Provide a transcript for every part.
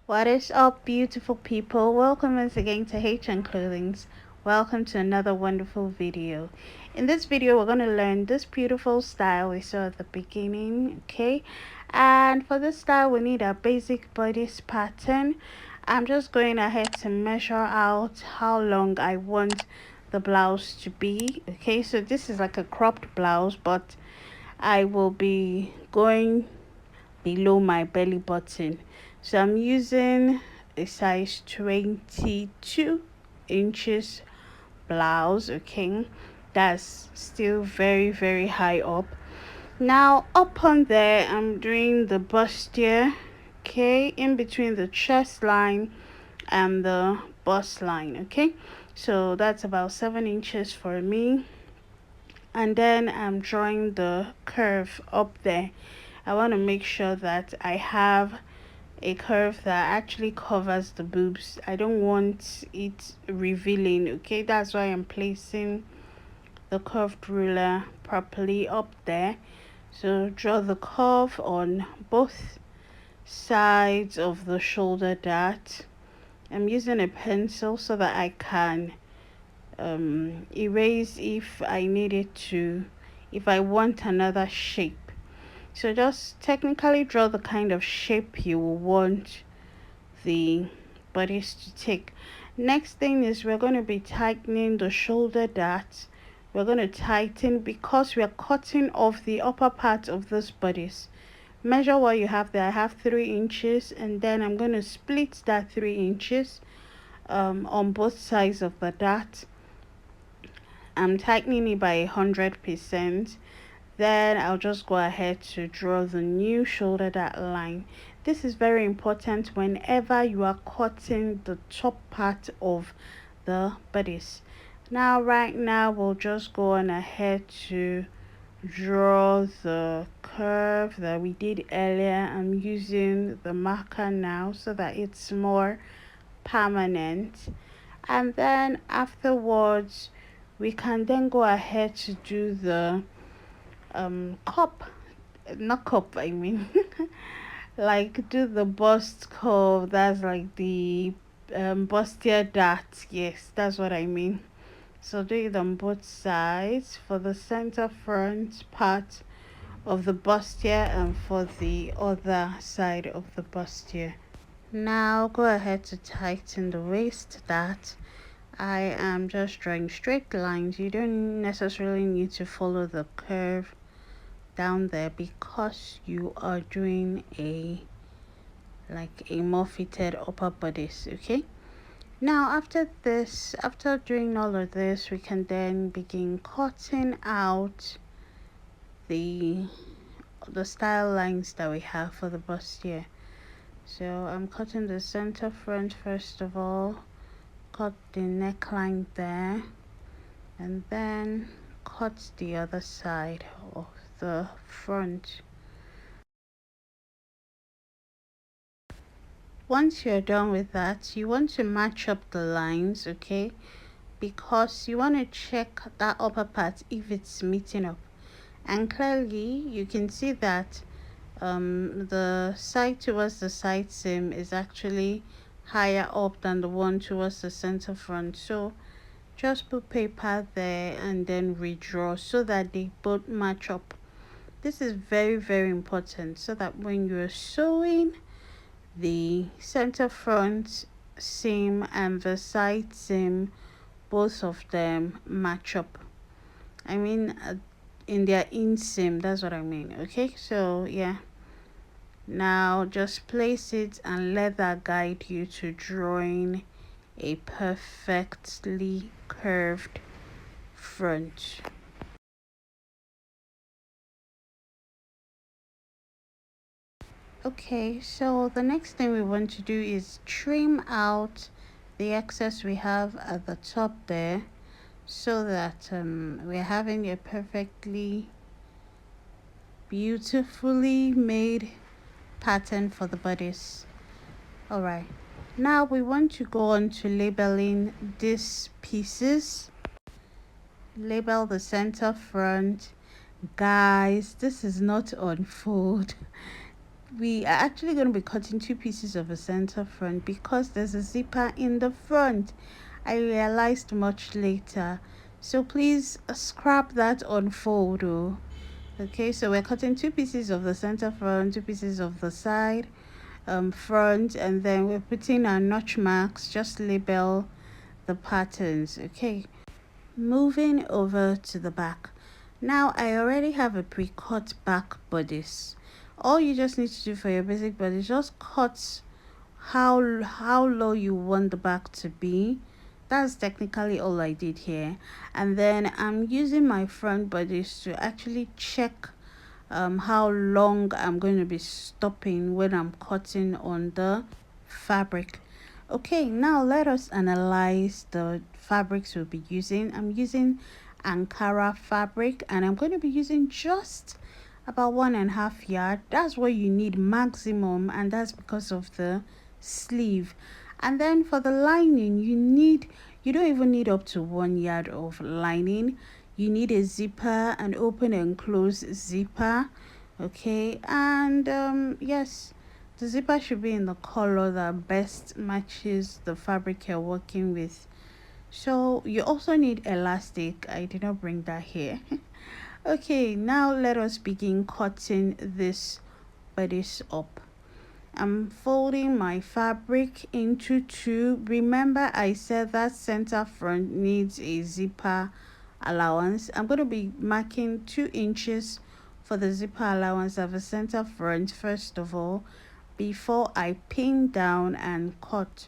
What is up, beautiful people? Welcome once again to hellohnclothing. Welcome to another wonderful video. In this video, we're going to learn this beautiful style we saw at the beginning, okay? And for this style, we need a basic bodice pattern. I'm just going ahead to measure out how long I want the blouse to be, okay? So this is like a cropped blouse, but I will be going below my belly button. So I'm using a size 22 inches blouse, okay? That's still very high up. Now up on there, I'm doing the bustier, okay, in between the chest line and the bust line, okay? So that's about 7 inches for me. And then I'm drawing the curve up there. I want to make sure that I have a curve that actually covers the boobs. I don't want it revealing, okay? That's why I'm placing the curved ruler properly up there. So draw the curve on both sides of the shoulder dart. I'm using a pencil so that I can erase if I needed to, if I want another shape. So just technically draw the kind of shape you will want the bodice to take. Next thing is we're going to be tightening the shoulder dart. We're going to tighten because we are cutting off the upper part of this bodice. Measure what you have there. I have 3 inches, and then I'm going to split that 3 inches on both sides of the dart. I'm tightening it by 100%. Then I'll just go ahead to draw the new shoulder dart line. This is very important whenever you are cutting the top part of the bodice. Now right now we'll just go on ahead to draw the curve that we did earlier. I'm using the marker now so that it's more permanent, and then afterwards we can then go ahead to do the cup, not cup, I mean like do the bust curve. That's like the bustier dart. Yes, that's what I mean. So do it on both sides for the center front part of the bustier and for the other side of the bustier. Now go ahead to tighten the waist dart. I am just drawing straight lines. You don't necessarily need to follow the curve down there because you are doing a more fitted upper bodice, okay? Now after this, after doing all of this, we can then begin cutting out the style lines that we have for the bustier. So I'm cutting the center front first of all, cut the neckline there, and then cut the other side of the front. Once you're done with that, you want to match up the lines, okay? Because you want to check that upper part if it's meeting up. And clearly you can see that the side towards the side seam is actually higher up than the one towards the center front. So just put paper there and then redraw so that they both match up. This is very important so that when you're sewing, the center front seam and the side seam, both of them match up. I mean in their inseam, that's what I mean, okay? So yeah, now just place it and let that guide you to drawing a perfectly curved front. Okay, so the next thing we want to do is trim out the excess we have at the top there so that we're having a perfectly beautifully made pattern for the bodice. All right, now we want to go on to labeling these pieces. Label the center front. Guys, this is not on fold. we are actually going to be cutting two pieces of a center front because there's a zipper in the front. I realized much later. So please scrap that on photo. Okay, so we're cutting two pieces of the center front, two pieces of the side front, and then we're putting our notch marks. Just label the patterns. Okay, moving over to the back. Now I already have a pre-cut back bodice. All you just need to do for your basic bodice is just cut how low you want the back to be. That's technically all I did here. And then I'm using my front bodice to actually check how long I'm going to be stopping when I'm cutting on the fabric. Okay, now let us analyze the fabrics we'll be using. I'm using Ankara fabric and I'm going to be using just about 1.5 yard. That's what you need maximum, and that's because of the sleeve. And then for the lining, you don't even need up to 1 yard of lining. You need a zipper, an open and close zipper. Okay, and yes, the zipper should be in the color that best matches the fabric you're working with. So you also need elastic. I did not bring that here. Okay, now let us begin cutting this bodice up. I'm folding my fabric into two. Remember I said that center front needs a zipper allowance. I'm going to be marking 2 inches for the zipper allowance of the center front first of all before I pin down and cut.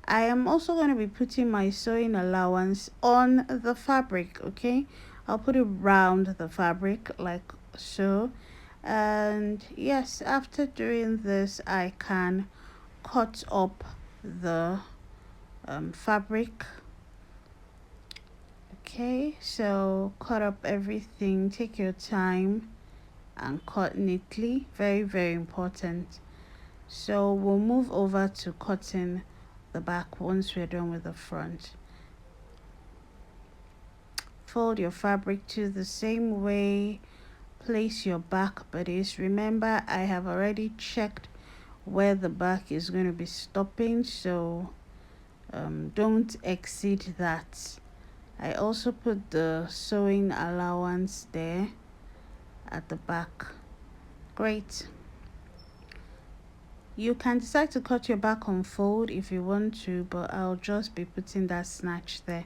I am also going to be putting my sewing allowance on the fabric. Okay, I'll put it round the fabric like so. And yes, after doing this I can cut up the fabric. Okay, so cut up everything, take your time and cut neatly. Very, very important. So we'll move over to cutting the back once we're done with the front. Fold your fabric to the same way. Place your back bodice. Remember I have already checked where the back is going to be stopping, so don't exceed that. I also put the sewing allowance there at the back. Great. You can decide to cut your back on fold if you want to, but I'll just be putting that snatch there.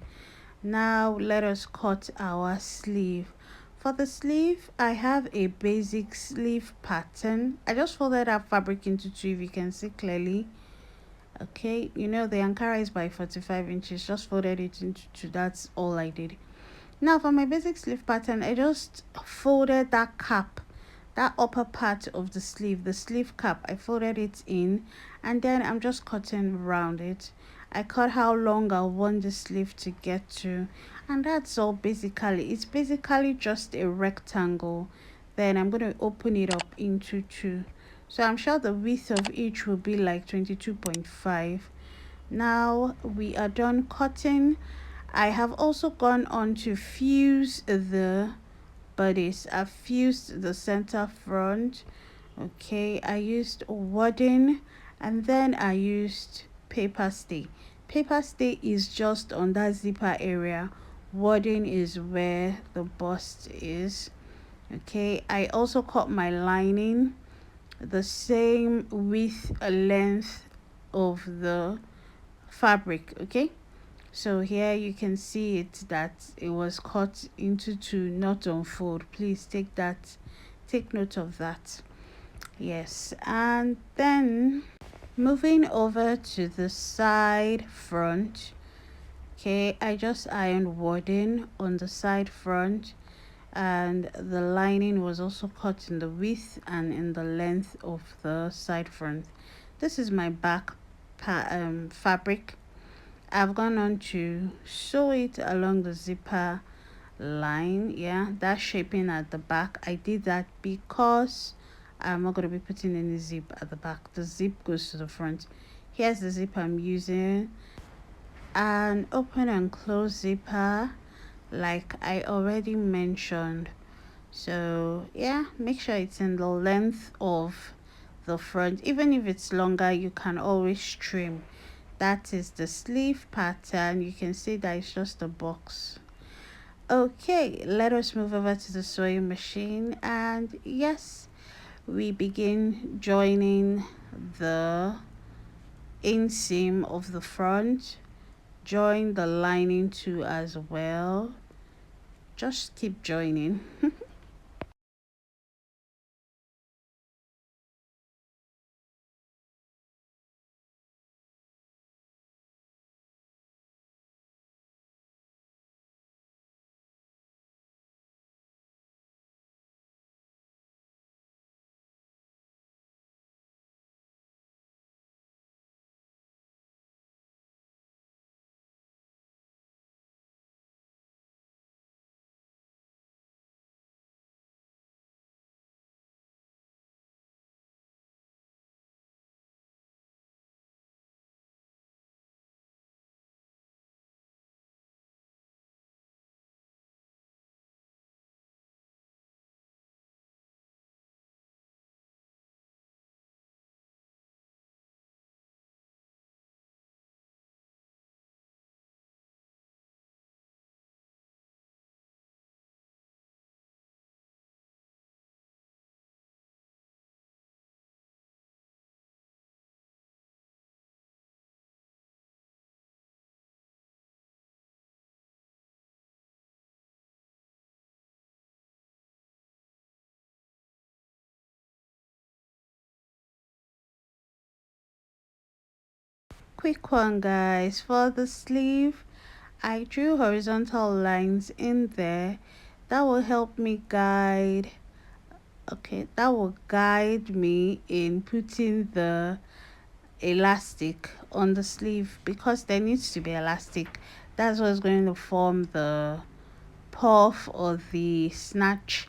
Now let us cut our sleeve. For the sleeve, I have a basic sleeve pattern. I just folded that fabric into two, if you can see clearly. Okay, you know the Ankara is by 45 inches. Just folded it into two. That's all I did. Now for my basic sleeve pattern, I just folded that cap, that upper part of the sleeve cap. I folded it in, and then I'm just cutting around it. I cut how long I want the sleeve to get to, and that's all basically. It's basically just a rectangle. Then I'm going to open it up into two. So I'm sure the width of each will be like 22.5. Now we are done cutting. I have also gone on to fuse the bodice. I've fused the center front. Okay, I used wadding and then I used paper stay. Paper stay is just on that zipper area. Wadding is where the bust is. Okay, I also cut my lining the same width length of the fabric. Okay, so here you can see it that it was cut into two, not on fold. Please take note of that. Yes, and then moving over to the side front. Okay, I just ironed wadding on the side front, and the lining was also cut in the width and in the length of the side front. This is my back fabric. I've gone on to sew it along the zipper line. Yeah, that shaping at the back, I did that because I'm not going to be putting any zip at the back. The zip goes to the front. Here's the zip I'm using, an open and close zipper like I already mentioned. So yeah, make sure it's in the length of the front. Even if it's longer, you can always trim. That is the sleeve pattern. You can see that it's just a box. Okay, let us move over to the sewing machine, and yes, we begin joining the inseam of the front. Join the lining too as well. Just keep joining. Quick one, guys. For the sleeve, I drew horizontal lines in there. That will help me guide. Okay, that will guide me in putting the elastic on the sleeve, because there needs to be elastic. That's what's going to form the puff or the snatch.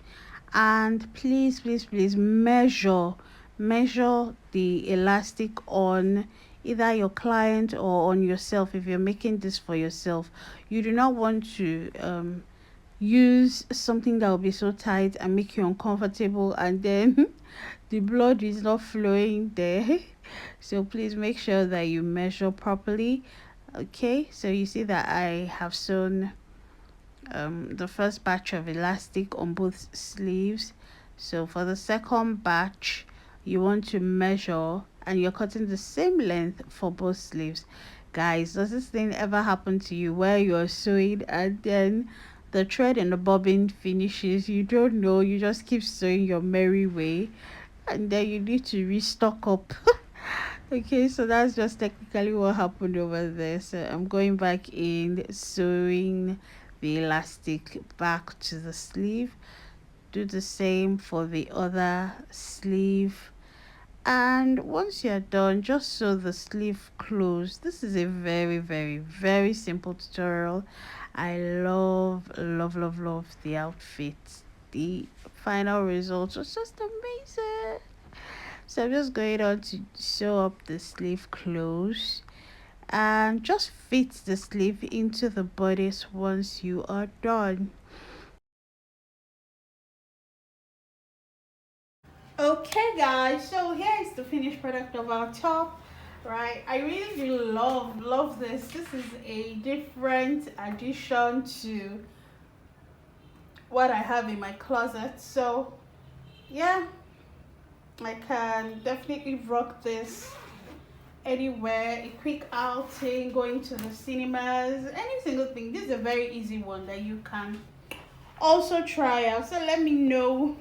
And please, please, please measure the elastic on either your client or on yourself. If you're making this for yourself, you do not want to use something that will be so tight and make you uncomfortable, and then the blood is not flowing there. So please make sure that you measure properly. Okay, so you see that I have sewn the first batch of elastic on both sleeves. So for the second batch, you want to measure, and you're cutting the same length for both sleeves. Guys, does this thing ever happen to you where you're sewing and then the thread and the bobbin finishes? You don't know, you just keep sewing your merry way, and then you need to restock up. Okay, so that's just technically what happened over there. So I'm going back in, sewing the elastic back to the sleeve. Do the same for the other sleeve. And once you're done, just sew the sleeve closed. This is a very, very, very simple tutorial. I love the outfit. The final result was just amazing. So I'm just going on to sew up the sleeve close, and just fit the sleeve into the bodice once you are done. Okay, guys, so here is the finished product of our top. Right, I really love this is a different addition to what I have in my closet. So yeah, I can definitely rock this anywhere, a quick outing, going to the cinemas, any single thing. This is a very easy one that you can also try out. So let me know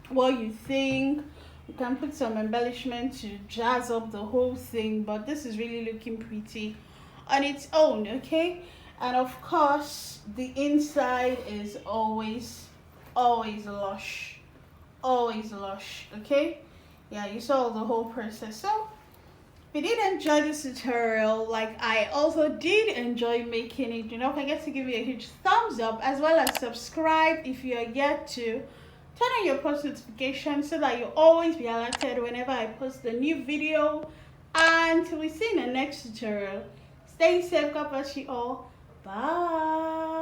what you think. You can put some embellishment to jazz up the whole thing, but this is really looking pretty on its own. Okay, and of course the inside is always lush, always lush. Okay, yeah, you saw the whole process. So if you did enjoy this tutorial, like I also did enjoy making it, do not forget to give me a huge thumbs up, as well as subscribe if you are yet to. Turn on your post notifications so that you'll always be alerted whenever I post a new video. And we see you in the next tutorial. Stay safe. God bless you all. Bye.